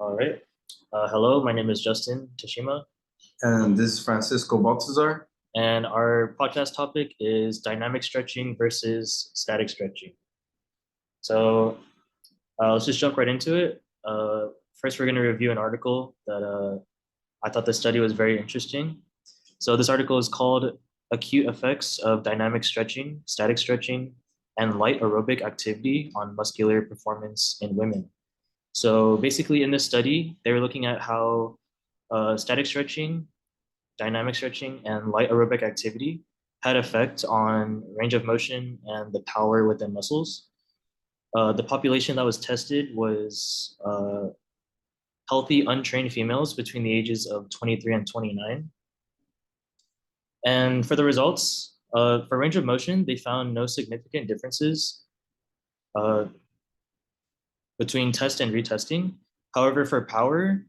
All right. Hello, my name is Justin Tashima, And this is Francisco Baltazar. and our podcast topic is dynamic stretching versus static stretching. So let's just jump right into it. First, we're going to review an article that I thought the study was very interesting. So this article is called Acute Effects of Dynamic Stretching, Static Stretching, and Light Aerobic Activity on Muscular Performance in Women. So basically, in this study, they were looking at how static stretching, dynamic stretching, and light aerobic activity had effect on range of motion and the power within muscles. The population that was tested was healthy, untrained females between the ages of 23 and 29. And for the results, for range of motion, they found no significant differences uh, between test and retesting. However, for power,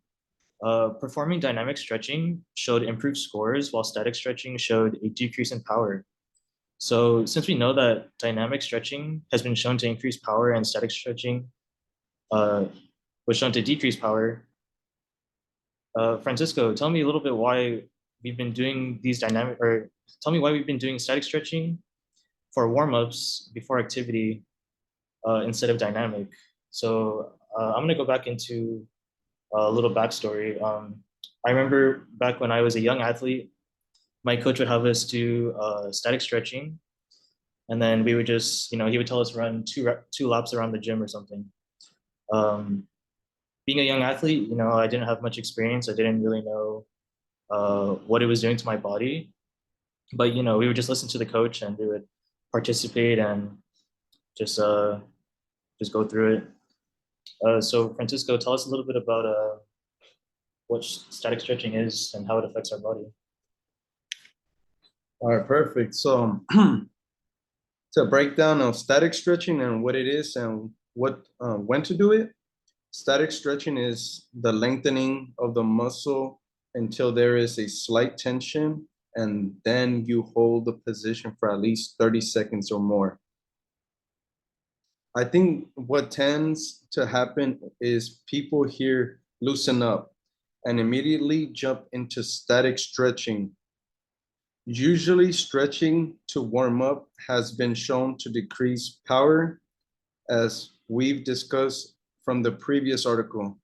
performing dynamic stretching showed improved scores, while static stretching showed a decrease in power. So, since we know that dynamic stretching has been shown to increase power and static stretching uh, was shown to decrease power, Francisco, tell me a little bit why we've been doing these dynamic, or tell me why we've been doing static stretching for warm ups before activity instead of dynamic. So, I'm going to go back into a little backstory. I remember back when I was a young athlete, my coach would have us do static stretching, and then we would just, he would tell us run two laps around the gym or something. Um, Being a young athlete, I didn't have much experience. I didn't really know what it was doing to my body, but we would just listen to the coach and we would participate and just uh, just go through it. So Francisco, tell us a little bit about what static stretching is and how it affects our body. All right, perfect. So to break down of static stretching and what it is and what when to do it. Static stretching is the lengthening of the muscle until there is a slight tension, and then you hold the position for at least 30 seconds or more. I think what tends to happen is people here loosen up and immediately jump into static stretching. Usually, stretching to warm up has been shown to decrease power, as we've discussed from the previous article.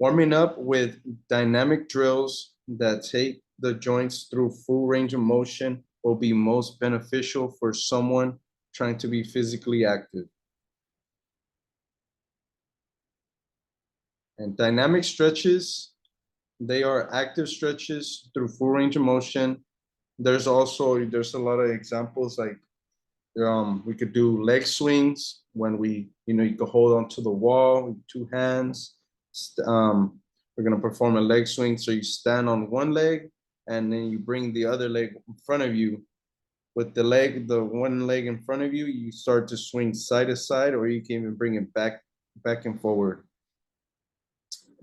Warming up with dynamic drills that take the joints through full range of motion will be most beneficial for someone trying to be physically active. And dynamic stretches, they are active stretches through full range of motion. There's a lot of examples like we could do leg swings when you could hold onto the wall with two hands. We're gonna perform a leg swing. So you stand on one leg and then you bring the other leg in front of you. With the one leg in front of you, you start to swing side to side, or you can even bring it back and forward.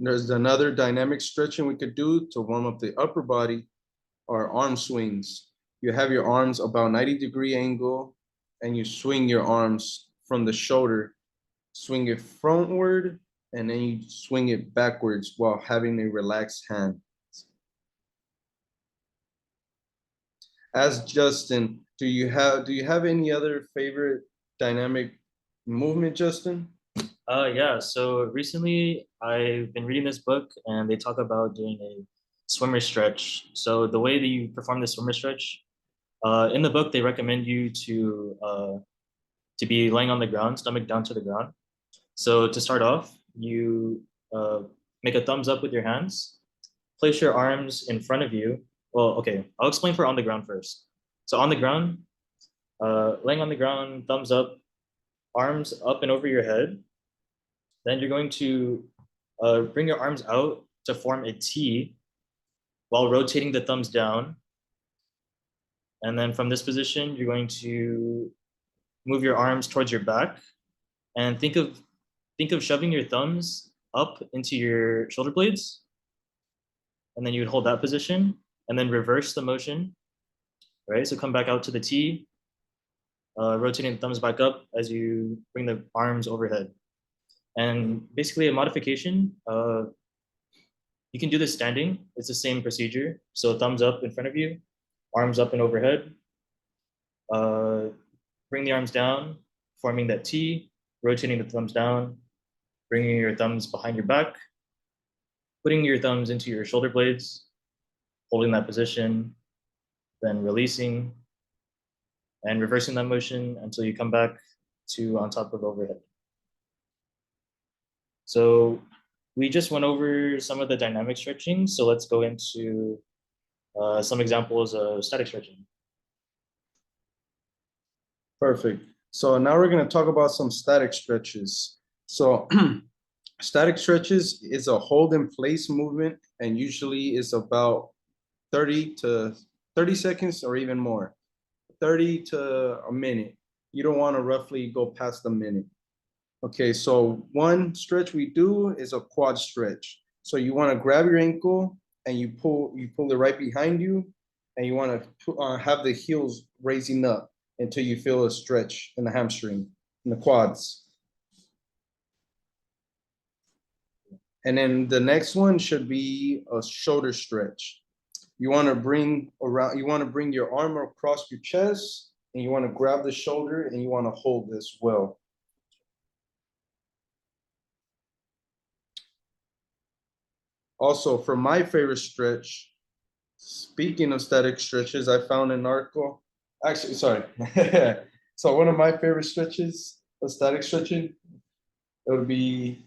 There's another dynamic stretching we could do to warm up the upper body, or arm swings. You have your arms about 90-degree angle and you swing your arms from the shoulder, swing it frontward, and then you swing it backwards while having a relaxed hand. As Justin, do you have any other favorite dynamic movement, Justin? Yeah, so recently I've been reading this book and they talk about doing a swimmer stretch. So the way that you perform the swimmer stretch, in the book they recommend you to be laying on the ground, stomach down to the ground. So to start off, you make a thumbs up with your hands, place your arms in front of you. Well, okay, I'll explain for on the ground first. So on the ground, laying on the ground, thumbs up, arms up and over your head. Then you're going to bring your arms out to form a T while rotating the thumbs down. And then from this position, you're going to move your arms towards your back and think of shoving your thumbs up into your shoulder blades. And then you would hold that position and then reverse the motion, right? So come back out to the T, rotating the thumbs back up as you bring the arms overhead. And basically a modification, you can do this standing. It's the same procedure. So thumbs up in front of you, arms up and overhead. Uh, bring the arms down, forming that T, rotating the thumbs down, bringing your thumbs behind your back, putting your thumbs into your shoulder blades, holding that position, then releasing and reversing that motion until you come back to on top of overhead. So we just went over some of the dynamic stretching. So let's go into some examples of static stretching. Perfect. So now we're going to talk about some static stretches. So static stretches is a hold in place movement and usually is about 30 to 30 seconds or even more, 30 to a minute. You don't want to roughly go past a minute. Okay, so one stretch we do is a quad stretch. So you want to grab your ankle and you pull it right behind you, and you want to have the heels raising up until you feel a stretch in the hamstring, in the quads. And then the next one should be a shoulder stretch. You want to bring your arm across your chest, and you want to grab the shoulder and you want to hold as well. Also, for my favorite stretch, speaking of static stretches, I found an article. Actually, sorry. So one of my favorite stretches of static stretching, it would be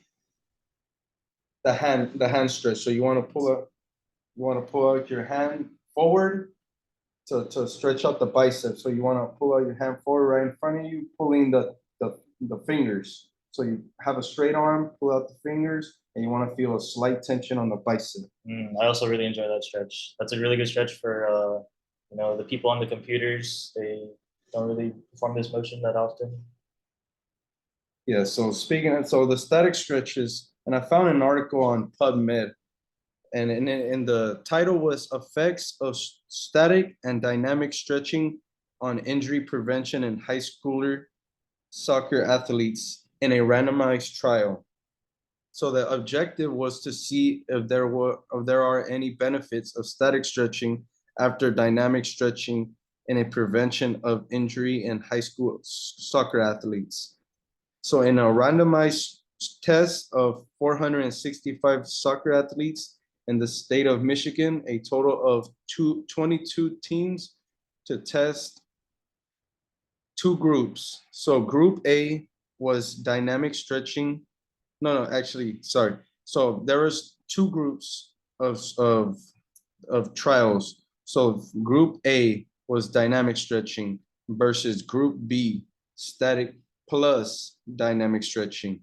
the hand stretch. So you want to pull out your hand forward to stretch out the biceps. So you want to pull out your hand forward right in front of you, pulling the fingers. So you have a straight arm, pull out the fingers, and you want to feel a slight tension on the bicep. I also really enjoy that stretch. That's a really good stretch for the people on the computers. They don't really perform this motion that often. Yeah, so so the static stretches, and I found an article on PubMed, and in the title was Effects of Static and Dynamic Stretching on Injury Prevention in High Schooler Soccer Athletes in a Randomized Trial. So the objective was to see if there are any benefits of static stretching after dynamic stretching in a prevention of injury in high school soccer athletes. So in a randomized test of 465 soccer athletes in the state of Michigan, a total of 22 teams to test two groups. So group A was dynamic stretching. No, actually, sorry. So there was two groups of trials. So group A was dynamic stretching versus group B, static plus dynamic stretching.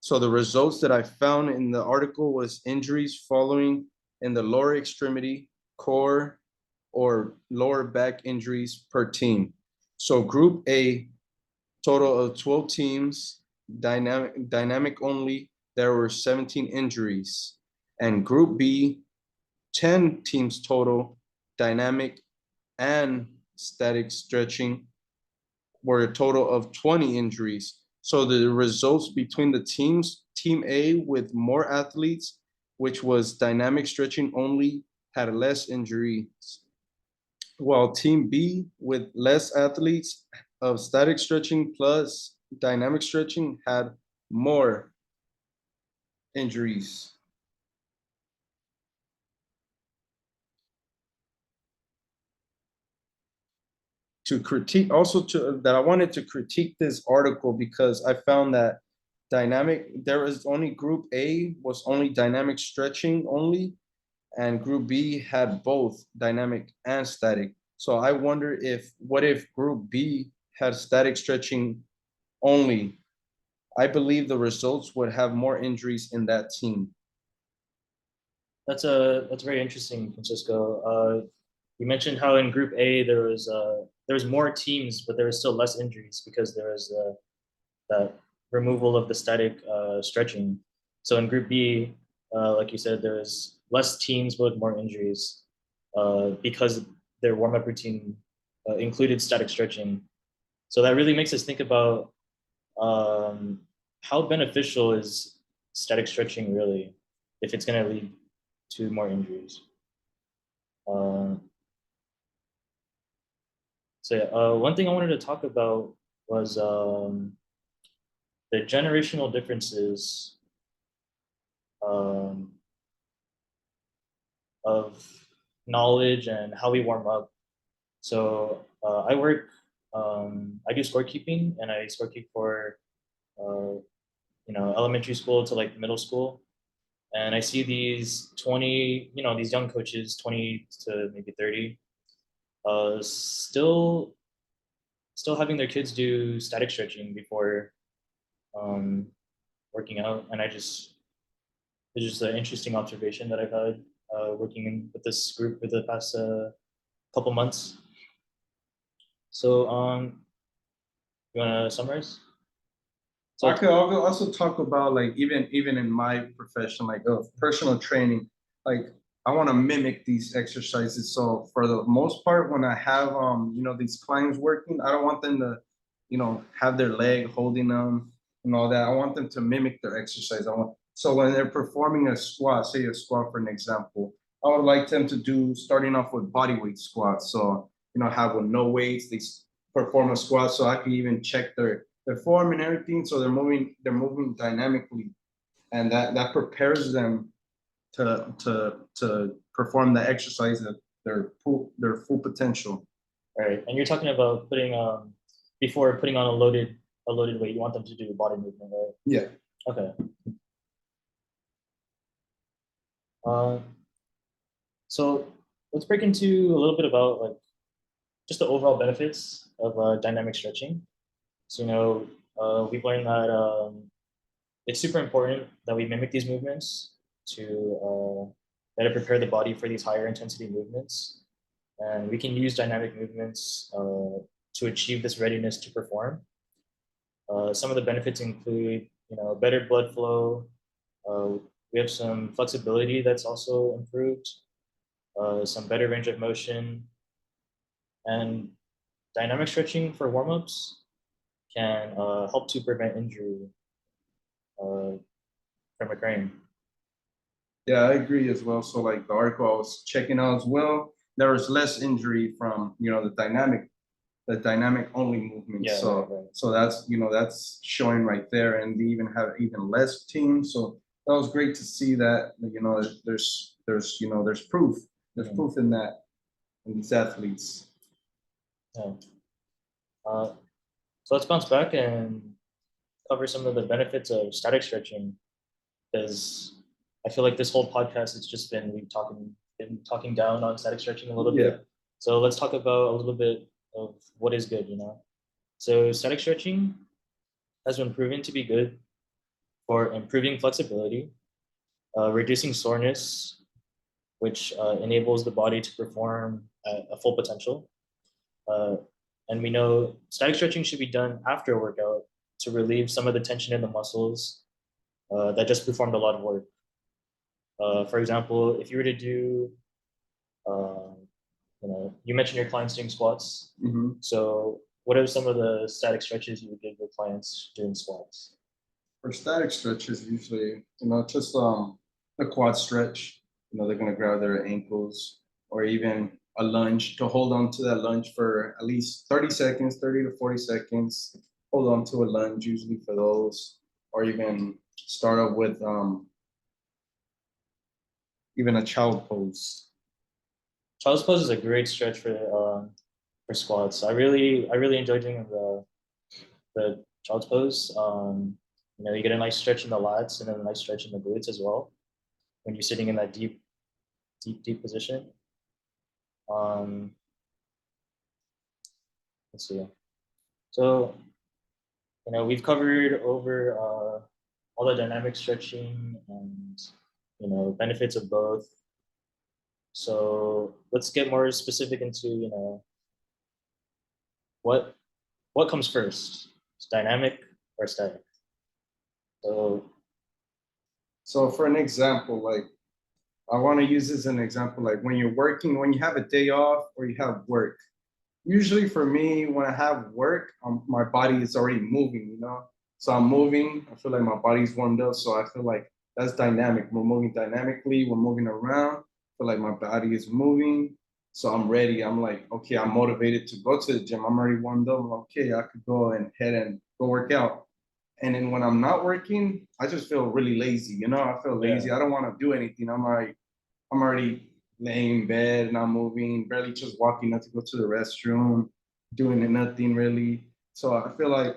So the results that I found in the article was injuries following in the lower extremity, core, or lower back injuries per team. So group A, total of 12 teams, dynamic only, there were 17 injuries. And group B, 10 teams total, dynamic and static stretching, were a total of 20 injuries. So the results between the teams, team A with more athletes, which was dynamic stretching only, had less injuries, while team B with less athletes of static stretching plus dynamic stretching had more injuries. To critique also to that I wanted to critique this article because I found that there was only group A was only dynamic stretching only, and group B had both dynamic and static. So I wonder what if group B had static stretching only? I believe the results would have more injuries in that team. That's very interesting, Francisco. You mentioned how in Group A there was more teams, but there was still less injuries because there was that removal of the static stretching. So in Group B, like you said, there was less teams with more injuries because their warm up routine included static stretching. So that really makes us think about how beneficial is static stretching really if it's going to lead to more injuries? Uh, so yeah, one thing I wanted to talk about was the generational differences um, of knowledge and how we warm up. So I do scorekeeping, and I scorekeep for elementary school to like middle school. And I see these 20, these young coaches, 20 to maybe 30, uh, still still having their kids do static stretching before um, working out. And it's just an interesting observation that I've had working with this group for the past couple months. So you want to summarize? I So could also talk about like even in my profession, like of personal training, like I want to mimic these exercises. So for the most part, when I have these clients working, I don't want them to, have their leg holding them and all that. I want them to mimic their exercise. So when they're performing a squat, say a squat for an example, I would like them to do starting off with body weight squats. So have with no weights, they perform a squat. So I can even check their form and everything. So they're moving dynamically, and that prepares them to perform the exercise at their full potential. right, and you're talking about putting before putting on a loaded weight, you want them to do body movement, right? Yeah. Okay. Uh, so let's break into a little bit about like just the overall benefits of dynamic stretching. So we've learned that it's super important that we mimic these movements to better prepare the body for these higher intensity movements, and we can use dynamic movements to achieve this readiness to perform. Some of the benefits include, better blood flow. We have some flexibility that's also improved, some better range of motion, and dynamic stretching for warm-ups can help to prevent injury uh, from occurring. Yeah, I agree as well. So like the article I was checking out as well, there was less injury from the dynamic only movement. Yeah, So right, right. so that's showing right there, and they even have even less teams. So that was great to see that. There's proof. There's Mhm. proof in that in these athletes. Yeah. Uh, so let's bounce back and cover some of the benefits of static stretching, because I feel like this whole podcast has just been talking down on static stretching a little Yeah. bit. So let's talk about a little bit of what is good. So static stretching has been proven to be good for improving flexibility, reducing soreness, which enables the body to perform at a full potential. Uh, and we know static stretching should be done after a workout to relieve some of the tension in the muscles that just performed a lot of work. For example, if you were to do, uh, you mentioned your clients doing squats. Hmm. So, what are some of the static stretches you would give your clients doing squats? For static stretches, usually, just the quad stretch. They're gonna grab their ankles, or even a lunge to hold on to that lunge for at least 30 seconds, 30 to 40 seconds. Hold on to a lunge usually for those, or even start up with even a child pose. Child's pose is a great stretch for squats. I really enjoy doing the child's pose. You get a nice stretch in the lats and then a nice stretch in the glutes as well when you're sitting in that deep position. Um, let's see. So we've covered over all the dynamic stretching and benefits of both. So let's get more specific into what what comes first, dynamic or static. So So for an example, like I want to use this as an example, like when you're working, when you have a day off or you have work. Usually for me, when I have work, my body is already moving. So I'm moving. I feel like my body's warmed up. So I feel like that's dynamic. We're moving dynamically. We're moving around. I feel like my body is moving. So I'm ready. I'm like, okay, I'm motivated to go to the gym. I'm already warmed up. I'm like, okay, I could go and head and go work out. And then when I'm not working, I just feel really lazy. I feel lazy. Yeah. I don't want to do anything. I'm already laying in bed, not moving, barely just walking up to go to the restroom, doing nothing really. So I feel like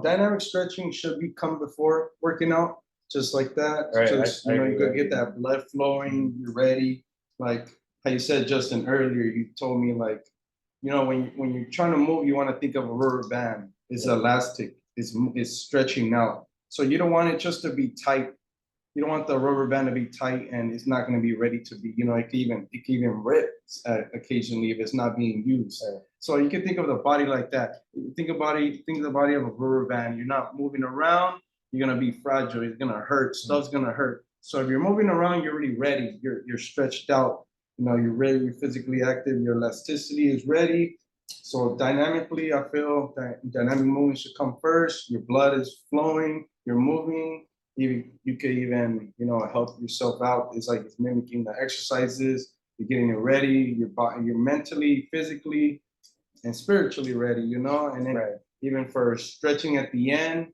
dynamic stretching should be come before working out, just like that. Right. Just I you agree. could get that blood flowing. You're ready. Like how you said, Justin, earlier, you told me like, when you're trying to move, you want to think of a rubber band. It's Yeah. elastic. It's stretching out. So you don't want it just to be tight. You don't want the rubber band to be tight and it's not going to be ready to be, it can even rip occasionally if it's not being used. Right. So you can think of the body like that. Think of the body of a rubber band. You're not moving around, you're going to be fragile. It's going to hurt. Stuff's going to hurt. So if you're moving around, you're already ready. You're stretched out. You're ready. You're physically active. Your elasticity is ready. So dynamically, I feel that dynamic movement should come first. Your blood is flowing. You're moving. You could even help yourself out. It's like it's mimicking the exercises. You're getting it ready. Your body, you're mentally, physically, and spiritually ready. And then Right. even for stretching at the end,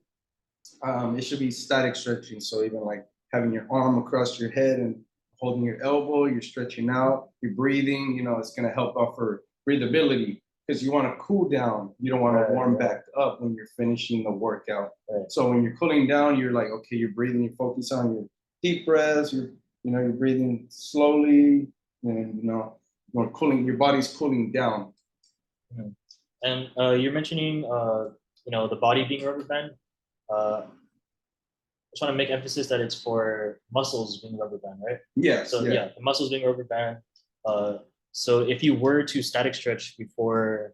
it should be static stretching. So even like having your arm across your head and holding your elbow, you're stretching out, you're breathing. It's going to help offer breathability because you want to cool down. You don't want to warm back up when you're finishing the workout. Right. So when you're cooling down, you're like, okay, you're breathing. You focus on your deep breaths. You're breathing slowly, and you're cooling. Your body's cooling down. Mhm. And you're mentioning, the body being rubber band. Just want to make emphasis that it's for muscles being rubber band, right? Yes. So yeah, the muscles being rubber band. So if you were to static stretch before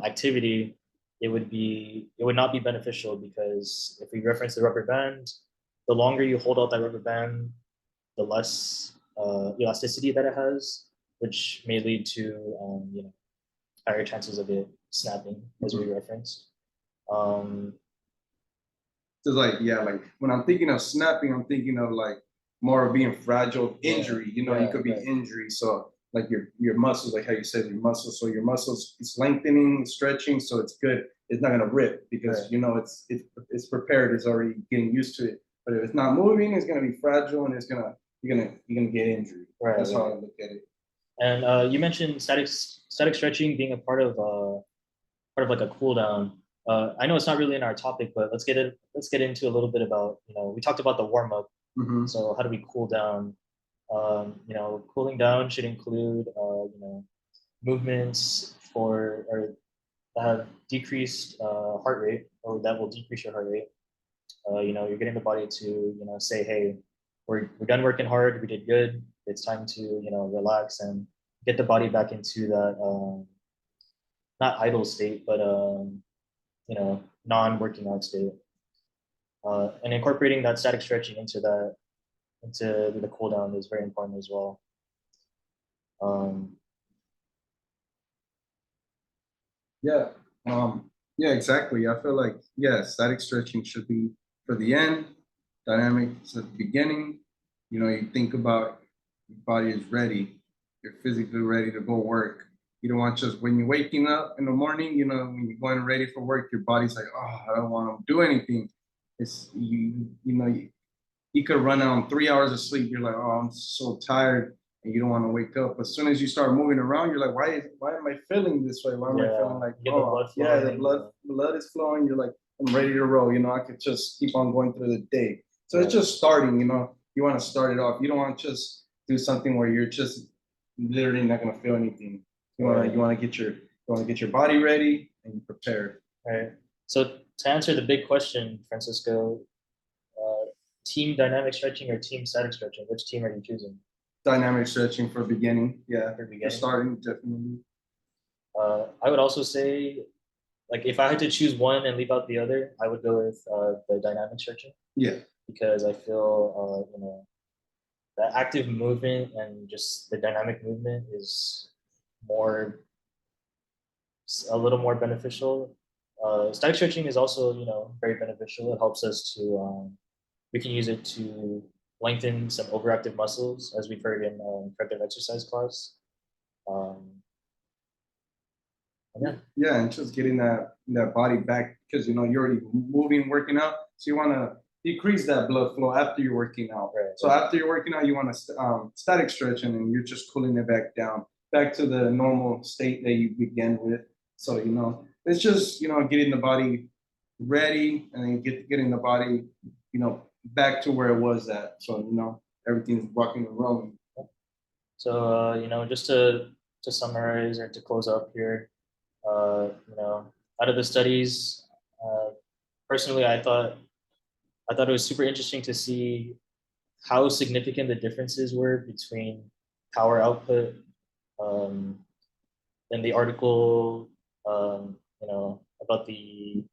activity, it would not be beneficial because if we reference the rubber band, the longer you hold out that rubber band, the less elasticity that it has, which may lead to higher chances of it snapping, as we referenced. Um, Just like when I'm thinking of snapping, I'm thinking of like more of being fragile, injury. You could be injury. So like your muscles, like how you said your muscles. So your muscles, it's lengthening, stretching, so it's good. It's not gonna rip because it's prepared. It's already getting used to it. But if it's not moving, it's gonna be fragile and you're gonna get injury. Right. That's how I look at it. And you mentioned static stretching being a part of like a cool down. I know it's not really in our topic, but let's get into a little bit about, we talked about the warm up. Mm-hmm. So how do we cool down? Cooling down should include movements or that have decreased heart rate, or that will decrease your heart rate. You're getting the body to say, hey, we're done working hard, we did good. It's time to relax and get the body back into that not idle state, but non-working out state. And incorporating that static stretching into the cool down is very important as well. Um, Yeah. Yeah, exactly. I feel like, static stretching should be for the end, dynamics at the beginning. You think about your body is ready, you're physically ready to go work. You don't want just when you're waking up in the morning, when you're going ready for work, your body's like, oh, I don't want to do anything. It's you could run on 3 hours of sleep. You're like, oh, I'm so tired, and you don't want to wake up. As soon as you start moving around, you're like, why am I feeling this way? Why am I feeling like, oh, the blood is flowing. You're like, I'm ready to roll. I could just keep on going through the day. So it's just starting. You want to start it off. You don't want to just do something where you're just literally not gonna feel anything. You want to get your body ready and prepared. right. So to answer the big question, Francisco, team dynamic stretching or team static stretching? Which team are you choosing? Dynamic stretching for beginning. Yeah, For for beginning. starting, definitely. I would also say, like, if I had to choose one and leave out the other, I would go with the dynamic stretching. Yeah. Because I feel, the active movement and just the dynamic movement is a little more beneficial Static stretching is also, very beneficial. It helps us to, we can use it to lengthen some overactive muscles, as we've heard in corrective exercise class. Um, and yeah, Yeah, and just getting that body back because you're already moving, working out, so you want to decrease that blood flow after you're working out. right, So right. after you're working out, you want to static stretching, and you're just cooling it back down, back to the normal state that you began with. So it's just getting the body ready and then getting the body back to where it was at. So everything's rocking and rolling. So, just to summarize or to close up here, out of the studies, uh, personally, I thought it was super interesting to see how significant the differences were between power output. Um, in the article, about the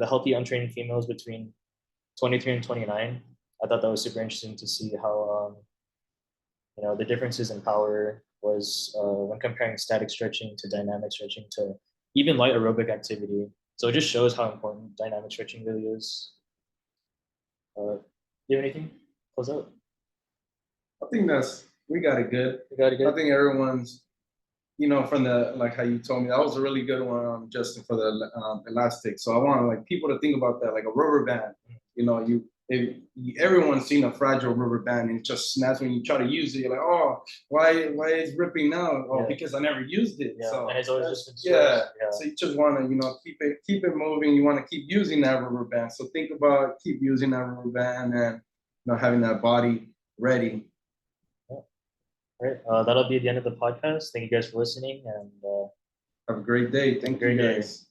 healthy untrained females between 23 and 29. I thought that was super interesting to see how, the differences in power was when comparing static stretching to dynamic stretching to even light aerobic activity. So it just shows how important dynamic stretching really is. Do you have anything? Close out. I think we got it good. You got it I good. think everyone's from the like how you told me that was a really good one, Justin, for the elastic. So I want like people to think about that like a rubber band. If everyone's seen a fragile rubber band and it just snaps when you try to use it. You're like, oh, why is ripping now? Oh, Yeah. because I never used it. Yeah, So and it's always just been yeah. stretched. Yeah. So you just want to keep it moving. You want to keep using that rubber band. So think about keep using that rubber band and having that body ready. All right. That'll be the end of the podcast. Thank you guys for listening, and Have a great day. Thank you great day. guys.